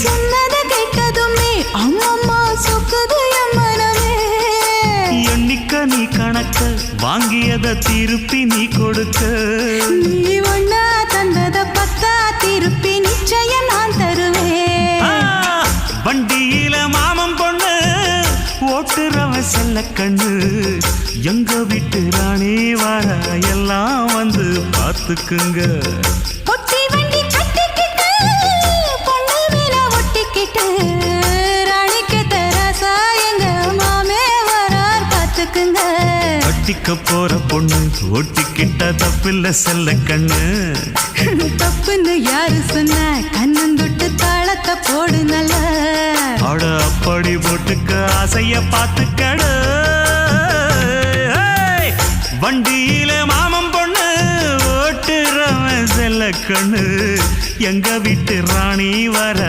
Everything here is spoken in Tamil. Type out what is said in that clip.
சொன்னத கேட்டதுமே அம்மம்மா சொக்குது என் மனமே. எண்ணிக்க நீ கணக்க வாங்கியத திருப்பி நீ கொடுக்க. நீ ஒன்னா தந்தத பத்தா திருப்பி நிச்சயம் நான் தருவேன். வண்டியில மாமன் பொண்ணு ஓட்டுறவன் செல்ல கண்ணு. எங்க வீட்டு ராணி வர எல்லாம் வந்து பார்த்துக்குங்க. ஒட்டி வண்டி கட்டிக்கிட்டு பொண்ணு மேல ஒட்டிக்கிட்டு ராணிக்கு தராசா எங்க மாமே வரார் பார்த்துக்குங்க. கட்டிக்க போற பொண்ணு ஒட்டிக்கிட்ட தப்பில்ல செல்ல கண்ணு. தப்புன்னு யாரு சொன்ன கண்ணந்தொட்டு தாளத்தை போடு நல்ல. அட அப்படி போட்டுக்க ஆசைய பார்த்துக்கடு. வண்டியில மாமன் பொண்ணு ஓட்டுறவன் செல்ல கண்ணு. எங்க வீட்டு ராணி வர